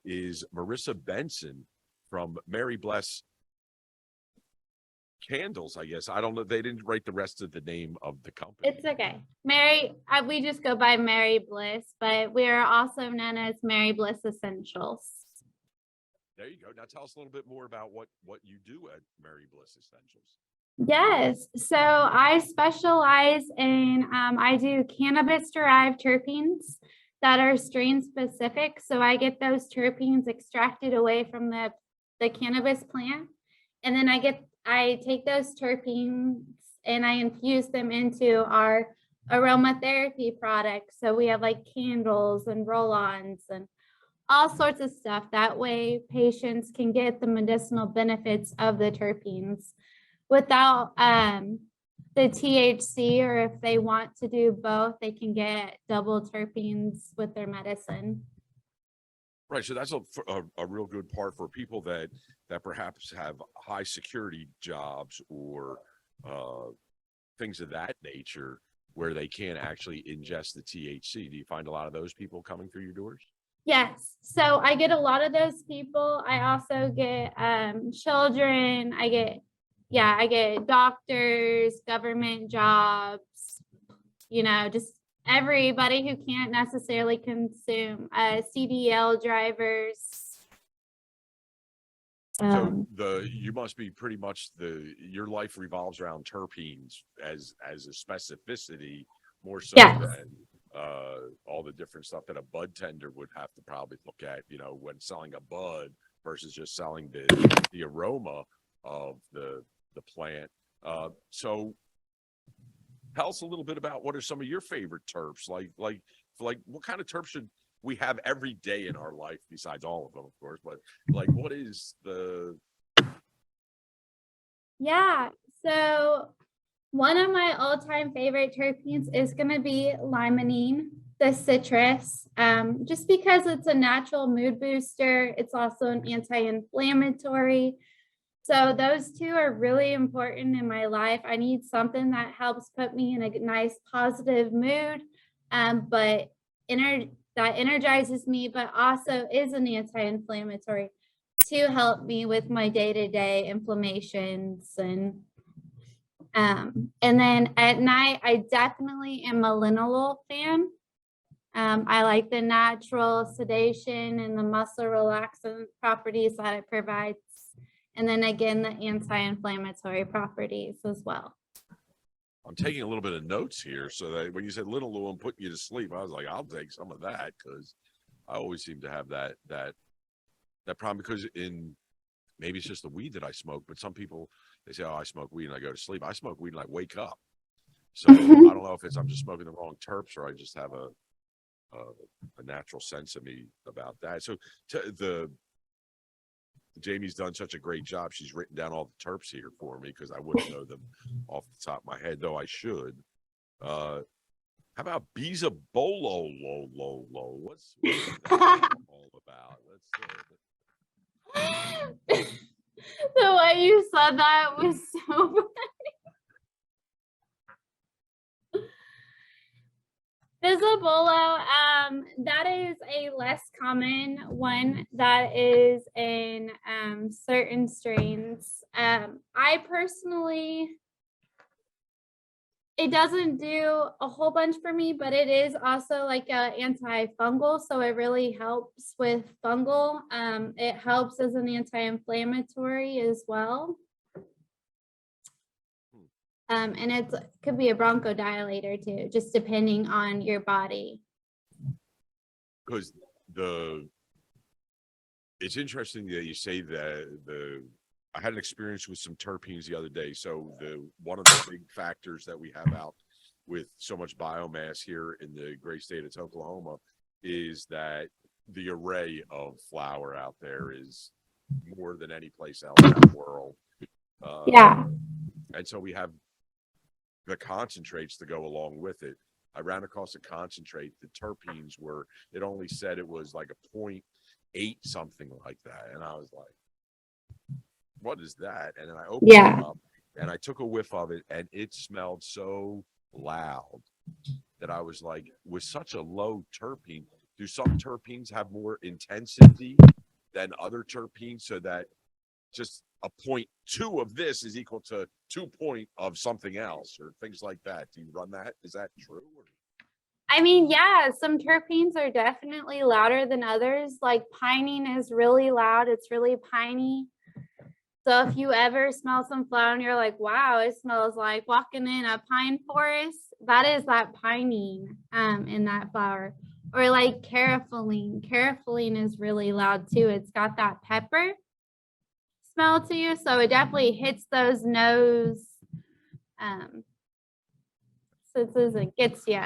is Marissa Benson from Maribless Candles, I guess. I don't know. They didn't write the rest of the name of the company. It's okay. We just go by Maribless, but we are also known as Maribless Essentials. There you go. Now tell us a little bit more about what you do at Maribless Essentials. Yes. So I specialize in, I do cannabis-derived terpenes that are strain specific. So I get those terpenes extracted away from the cannabis plant. And then I take those terpenes and I infuse them into our aromatherapy products. So we have like candles and roll-ons and all sorts of stuff. That way patients can get the medicinal benefits of the terpenes without the THC, or if they want to do both, they can get double terpenes with their medicine. Right. So that's a real good part for people that perhaps have high security jobs or things of that nature where they can't actually ingest the THC. Do you find a lot of those people coming through your doors? Yes. So I get a lot of those people. I also get children. I get doctors, government jobs, just everybody who can't necessarily consume, CDL drivers. So you must be pretty much your life revolves around terpenes as a specificity more so than all the different stuff that a bud tender would have to probably look at, when selling a bud versus just selling the aroma of the plant. So tell us a little bit about what are some of your favorite terps, like what kind of terps should we have every day in our life besides all of them, of course, but like what is so one of my all-time favorite terpenes is going to be limonene, the citrus, just because it's a natural mood booster. It's also an anti-inflammatory. So those two are really important in my life. I need something that helps put me in a nice positive mood, but that energizes me, but also is an anti-inflammatory to help me with my day-to-day inflammations. And then at night, I definitely am a linalool fan. I like the natural sedation and the muscle relaxant properties that it provides. And then again, the anti-inflammatory properties as well. I'm taking a little bit of notes here so that when you said linalool and putting you to sleep, I was like, I'll take some of that because I always seem to have that problem because maybe it's just the weed that I smoke, but some people, they say, oh, I smoke weed and I go to sleep. I smoke weed and I wake up. So I don't know if I'm just smoking the wrong terps or I just have a natural sense of me about that. So Jamie's done such a great job. She's written down all the terps here for me because I wouldn't know them off the top of my head, though I should. How about Bizabolo? What's that all about? The way you said that was so funny. Bizabolo, that is a less common one that is in certain strains. I personally, it doesn't do a whole bunch for me, but it is also like an antifungal, so it really helps with fungal. It helps as an anti-inflammatory as well. And it could be a bronchodilator too, just depending on your body. Because it's interesting that you say that I had an experience with some terpenes the other day. So one of the big factors that we have out with so much biomass here in the great state of Oklahoma is that the array of flower out there is more than any place else in the world. And so we have the concentrates to go along with it. I ran across a concentrate. The terpenes it only said it was like a 0.8 something like that. And I was like, what is that? And then I opened it up and I took a whiff of it and it smelled so loud that I was like, with such a low terpene, do some terpenes have more intensity than other terpenes, so that just a 0.2 of this is equal to 2 point of something else, or things like that? Do you run that? Is that true? I mean, yeah, some terpenes are definitely louder than others. Like pinene is really loud. It's really piney. So if you ever smell some flower and you're like, wow, it smells like walking in a pine forest, that is that pinene in that flower. Or like carafilene. Carafilene is really loud too. It's got that pepper smell to you. So it definitely hits those nose senses and gets you.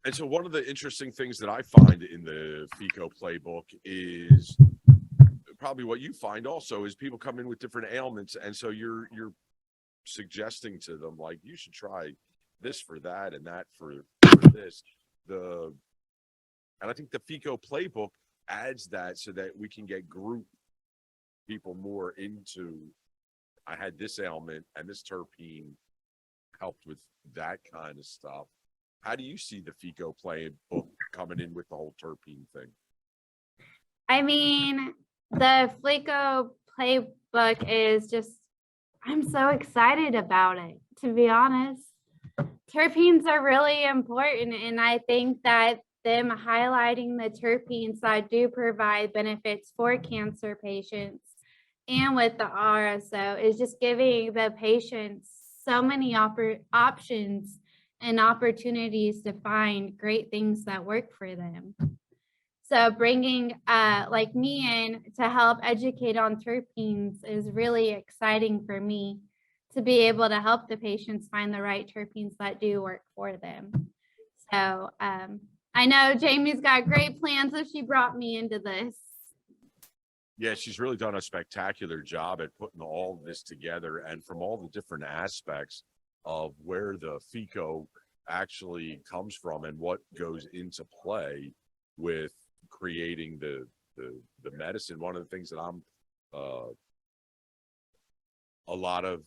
And so one of the interesting things that I find in the FECO playbook is probably what you find also, is people come in with different ailments. And so you're suggesting to them, like, you should try this for that and that for this. And I think the FECO playbook adds that so that we can get group people more into, I had this ailment and this terpene helped with that kind of stuff. How do you see the FECO playbook coming in with the whole terpene thing? I mean, the FECO playbook is just, I'm so excited about it, to be honest. Terpenes are really important, and I think that them highlighting the terpenes that do provide benefits for cancer patients and with the RSO is just giving the patients so many options and opportunities to find great things that work for them. So bringing like me in to help educate on terpenes is really exciting for me, to be able to help the patients find the right terpenes that do work for them. So I know Jamie's got great plans if she brought me into this. Yeah, she's really done a spectacular job at putting all this together, and from all the different aspects of where the FECO actually comes from and what goes into play with creating the medicine. One of the things that I'm a lot of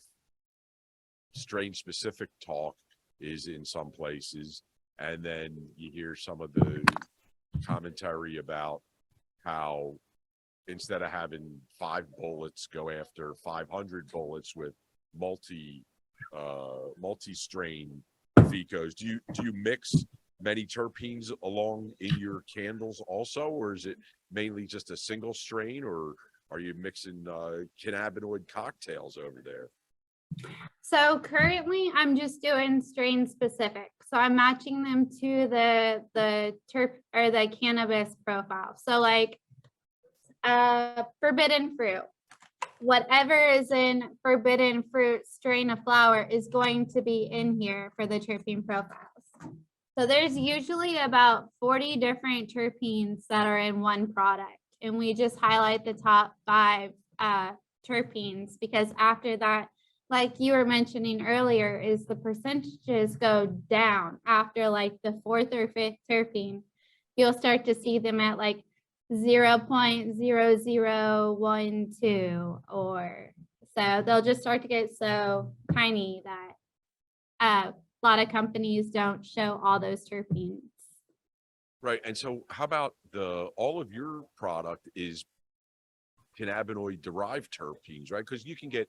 strain specific talk is in some places, and then you hear some of the commentary about how instead of having 5 bullets, go after 500 bullets with multi-strain FECOs. Do you mix many terpenes along in your candles also, or is it mainly just a single strain, or are you mixing cannabinoid cocktails over there? So currently I'm just doing strain specific. So I'm matching them to the terp or the cannabis profile. So like forbidden fruit, whatever is in forbidden fruit strain of flower is going to be in here for the terpene profiles. So there's usually about 40 different terpenes that are in one product, and we just highlight the top 5 terpenes, because after that, like you were mentioning earlier, is the percentages go down after like the 4th or 5th terpene. You'll start to see them at like 0.0012, or so they'll just start to get so tiny that a lot of companies don't show all those terpenes. Right. And so how about all of your product is cannabinoid derived terpenes, right? Because you can get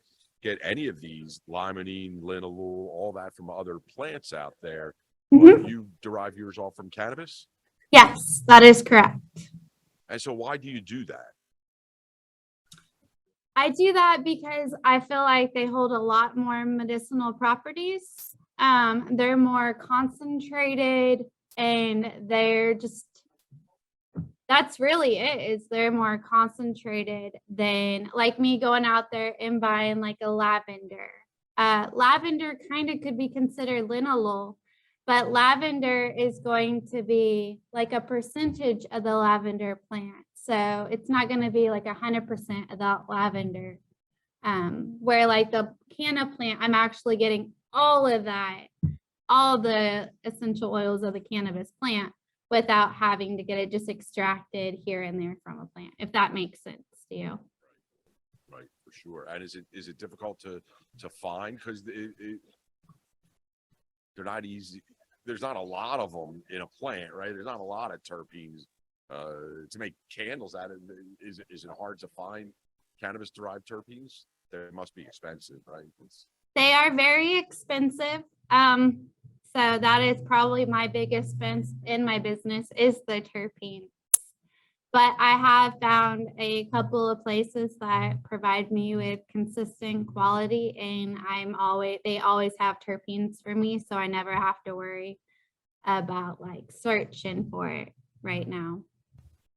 any of these, limonene, linalool, all that, from other plants out there. But you derive yours all from cannabis? Yes, that is correct. And so why do you do that? I do that because I feel like they hold a lot more medicinal properties. They're more concentrated, and they're just, that's really it, is they're more concentrated than like me going out there and buying like a lavender. Lavender kind of could be considered linalool, but lavender is going to be like a percentage of the lavender plant. So it's not going to be like 100% of that lavender. Where like the canna plant, I'm actually getting all of that, all the essential oils of the cannabis plant, without having to get it just extracted here and there from a plant, if that makes sense to you. Right, for sure. And is it difficult to find, because they're not easy? there's not a lot of them in a plant, right? There's not a lot of terpenes to make candles out of. Is it hard to find cannabis derived terpenes? They must be expensive, right? They are very expensive. So that is probably my biggest expense in my business is the terpenes. But I have found a couple of places that provide me with consistent quality, and they always have terpenes for me, so I never have to worry about like searching for it right now.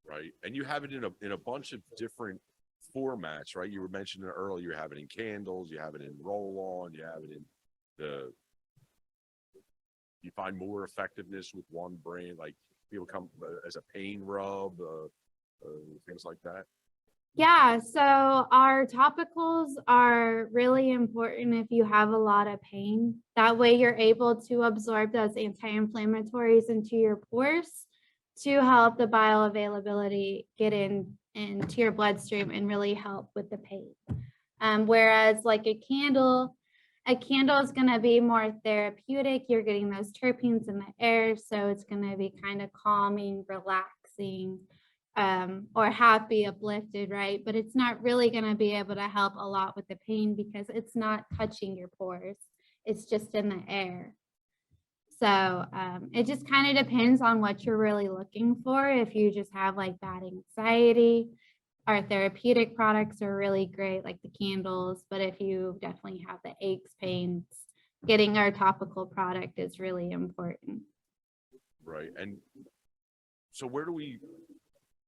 Right, and you have it in a bunch of different formats, right? You were mentioning earlier, you have it in candles, you have it in roll-on, you have it in you find more effectiveness with one brand, like people come as a pain rub, things like that. Yeah, so our topicals are really important if you have a lot of pain. That way you're able to absorb those anti-inflammatories into your pores to help the bioavailability get into your bloodstream and really help with the pain. Whereas like a candle is going to be more therapeutic. You're getting those terpenes in the air, so it's going to be kind of calming, relaxing, or happy, uplifted, right? But it's not really going to be able to help a lot with the pain because it's not touching your pores. It's just in the air. So it just kind of depends on what you're really looking for. If you just have like bad anxiety, our therapeutic products are really great, like the candles. But if you definitely have the aches, pains, getting our topical product is really important. Right. And so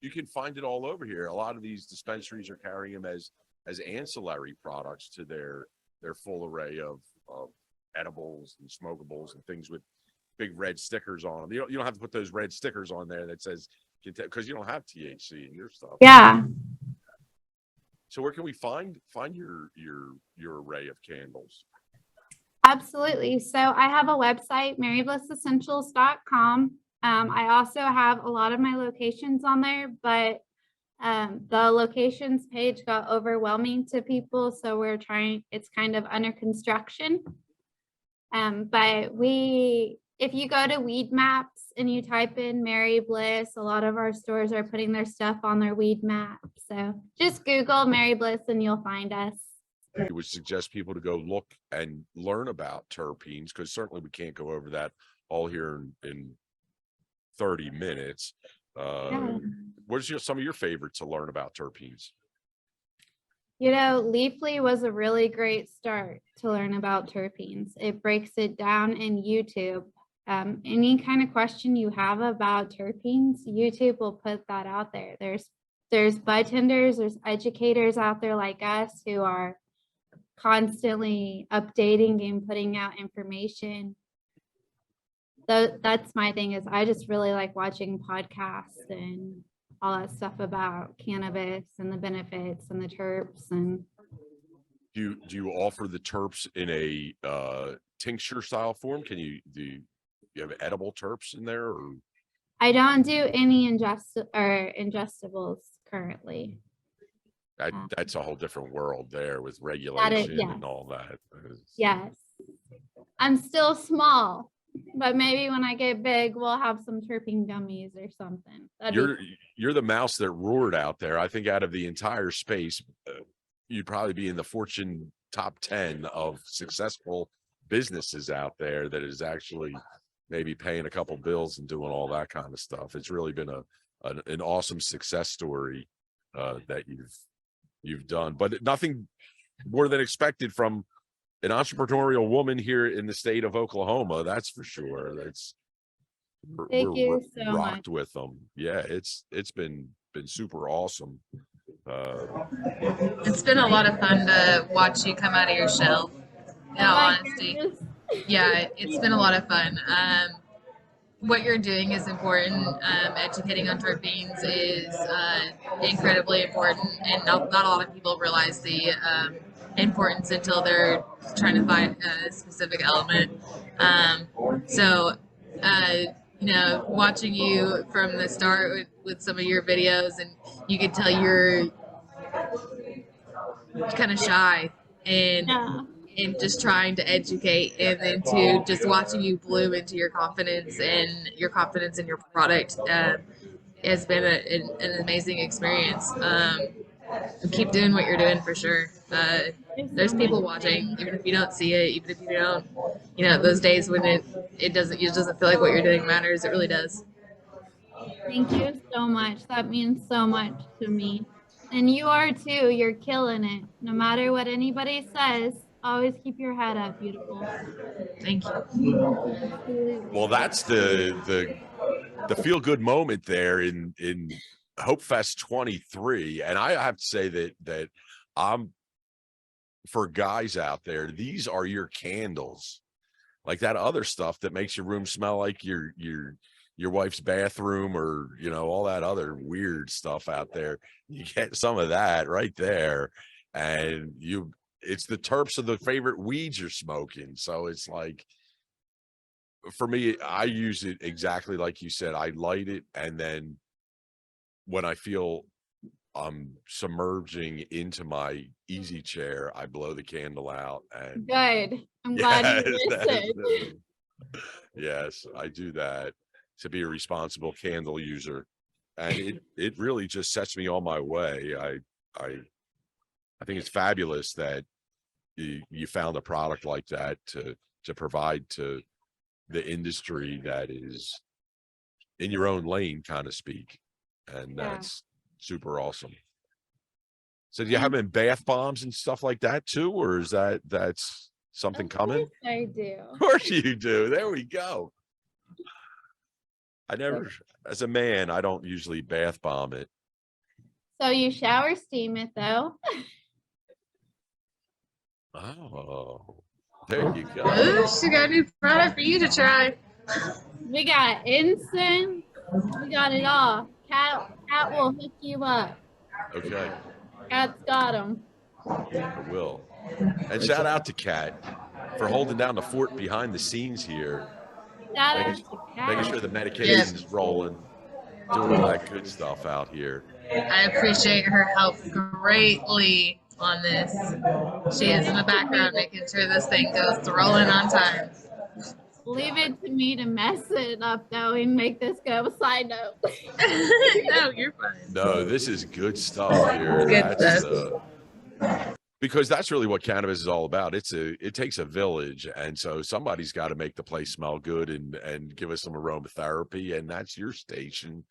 you can find it all over here. A lot of these dispensaries are carrying them as ancillary products to their full array of edibles and smokables and things with big red stickers on them. You don't have to put those red stickers on there that says, because you don't have THC in your stuff. Yeah. So where can we find your array of candles? Absolutely. So I have a website, mariblessessentials.com. I also have a lot of my locations on there, but the locations page got overwhelming to people. So it's kind of under construction. But if you go to Weed Maps and you type in Maribless, a lot of our stores are putting their stuff on their Weed Map. So just Google Maribless and you'll find us. I would suggest people to go look and learn about terpenes, because certainly we can't go over that all here in 30 minutes. What is some of your favorites to learn about terpenes? Leafly was a really great start to learn about terpenes. It breaks it down in YouTube. Any kind of question you have about terpenes, YouTube will put that out there. There's bud tenders, there's educators out there like us who are constantly updating and putting out information. That's my thing, is I just really like watching podcasts and all that stuff about cannabis and the benefits and the terps. And do you offer the terps in a tincture style form? Do you have edible terps in there, or? I don't do any ingestibles currently. That's a whole different world there with regulation and all that. Yes, I'm still small, but maybe when I get big, we'll have some terpene gummies or something. You're the mouse that roared out there. I think out of the entire space, you'd probably be in the Fortune top 10 of successful businesses out there that is actually maybe paying a couple bills and doing all that kind of stuff. It's really been an awesome success story that you've done, but nothing more than expected from an entrepreneurial woman here in the state of Oklahoma. That's for sure. Thank you so rocked much. with them. Yeah, it's been super awesome. It's been a lot of fun to watch you come out of your shell, in all honesty. Yeah, it's been a lot of fun. What you're doing is important. Educating on terpenes is incredibly important, and not a lot of people realize the importance until they're trying to find a specific element. Watching you from the start with some of your videos, and you could tell you're kind of shy, and in just trying to educate, and then to just watching you bloom into your confidence and your confidence in your product has been an amazing experience. Keep doing what you're doing for sure. There's people watching, even if you don't see it, even if you don't, those days when it doesn't feel like what you're doing matters. It really does. Thank you so much. That means so much to me. And you are too. You're killing it. No matter what anybody says, always keep your head up, beautiful. Thank you. Absolutely. Well, that's the feel good moment there in HOPEfest 23. And I have to say that I'm, for guys out there, these are your candles. Like that other stuff that makes your room smell like your wife's bathroom, or all that other weird stuff out there. You get some of that right there, and it's the terps of the favorite weeds you're smoking. So it's like, for me, I use it exactly like you said. I light it, and then when I feel I'm submerging into my easy chair, I blow the candle out. And Good. I'm glad you listened. Yes, I do that to be a responsible candle user, and it really just sets me on my way. I think it's fabulous that you found a product like that to provide to the industry that is in your own lane, kind of speak, and that's super awesome. So do you have them in bath bombs and stuff like that too, or is that's something coming? Of course I do. Of course you do. There we go. I never, as a man, I don't usually bath bomb it. So you shower steam it though. Oh, there you go. Ooh, she got a new product for you to try. We got incense. We got it all. Cat will hook you up. Okay, Cat's got them. I will. And shout out to Kat for holding down the fort behind the scenes here, Shout out to making Cat. sure the medication is rolling, doing all that good stuff out here. I appreciate her help greatly on this. She is in the background making sure this thing goes rolling on time. Leave it to me to mess it up though and make this go side note. No, you're fine. No, this is good stuff here. Good stuff. Because that's really what cannabis is all about. It takes a village, and so somebody's got to make the place smell good and give us some aromatherapy, and that's your station.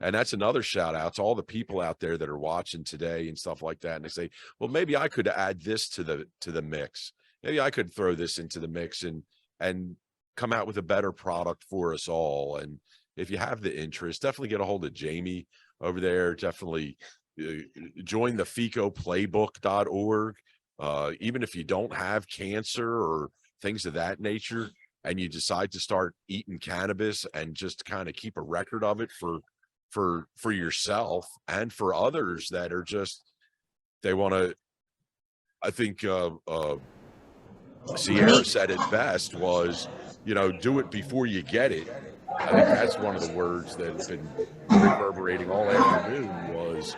And that's another shout out to all the people out there that are watching today and stuff like that. And they say, well, maybe I could add this to the mix. Maybe I could throw this into the mix and come out with a better product for us all. And if you have the interest, definitely get a hold of Jamie over there. Definitely join the FECO Playbook.org. Even if you don't have cancer or things of that nature, and you decide to start eating cannabis and just kind of keep a record of it for yourself and for others that are just, they want to, I think Sierra said it best was, do it before you get it. I think that's one of the words that's been reverberating all afternoon was,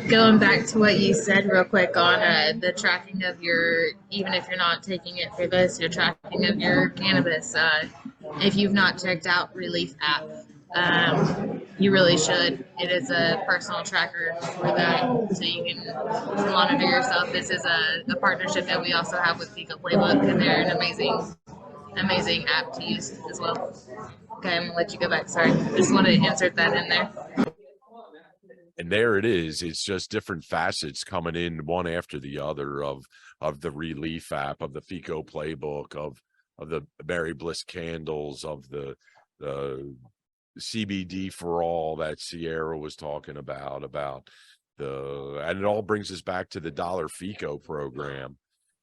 Going back to what you said real quick on the tracking of your, even if you're not taking it for this, your tracking of your cannabis. If you've not checked out Relief app, you really should. It is a personal tracker for that, so you can monitor yourself. This is a partnership that we also have with FECO Playbook, and they're an amazing app to use as well. Okay, I'm gonna let you go back. Sorry, just wanted to insert that in there. And there it is. It's just different facets coming in one after the other of the Relief app, of the FECO Playbook, of the Maribless candles, of the CBD for all that Sierra was talking about and it all brings us back to the $1 FECO program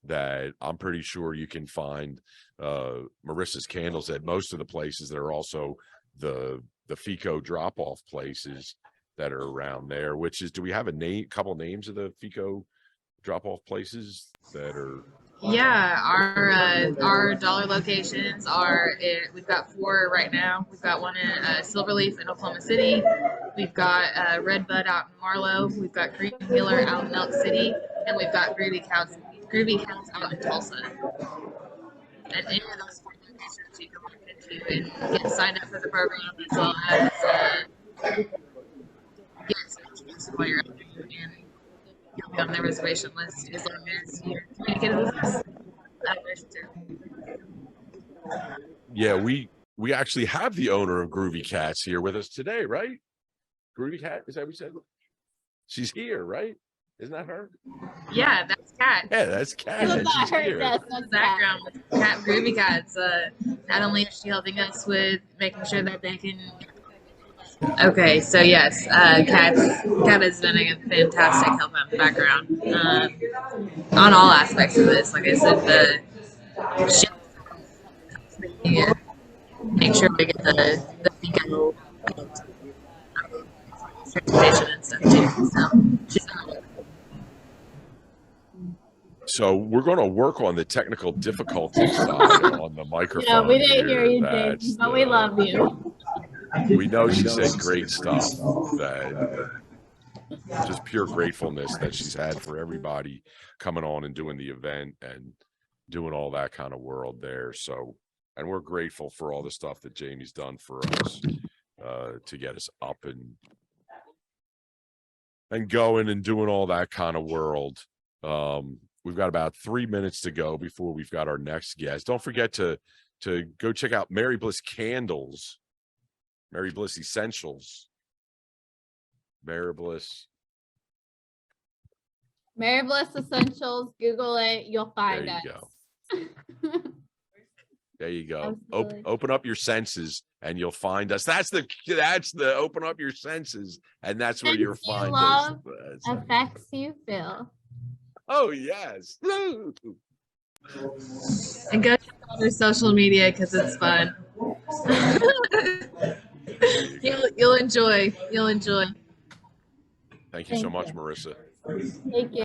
that I'm pretty sure you can find Marissa's candles at most of the places that are also the FECO drop-off places that are around there, which is, do we have a couple names of the FECO drop-off places that are? Yeah, our dollar locations are, we've got 4 right now. We've got one in Silverleaf in Oklahoma City. We've got Red Bud out in Marlow. We've got Green Miller out in Elk City, and we've got Greeley Groovy Cats out in Tulsa. At any of those locations, you can look into and get signed up for the program, as well as get some information while you're out there, and you'll be on their reservation list as long as you're communicating with us. Yeah, we actually have the owner of Groovy Cats here with us today, right? Groovy Cat, is that what you said? She's here, right? Isn't that her? Yeah, that's Kat. Yeah, that's Cat. That's She's her, here. that's In the background with Kat Groovy Cats. Not only is she helping us with making sure that they can. Okay, so yes, Kat has been a fantastic help out in the background on all aspects of this. Like I said, she make sure we get the FECO certification and stuff too. So she's So we're going to work on the technical difficulty side on the microphone. Yeah, we didn't hear you, That's James, but we love you. We know she said great stuff. That just pure gratefulness that she's had for everybody coming on and doing the event and doing all that kind of world there. So, and we're grateful for all the stuff that Jamie's done for us to get us up and going and doing all that kind of world. We've got about 3 minutes to go before we've got our next guest. Don't forget to go check out Maribless Candles, Maribless Essentials, Maribless Essentials. Google it. You'll find There us. you go. There you go. Absolutely. Open up your senses and you'll find us. That's the open up your senses and that's where you'll Things you find love us. affects you feel. Oh yes. and go check out her social media because it's fun. You'll enjoy. Thank you so Thank much, you. Marissa. Thank you.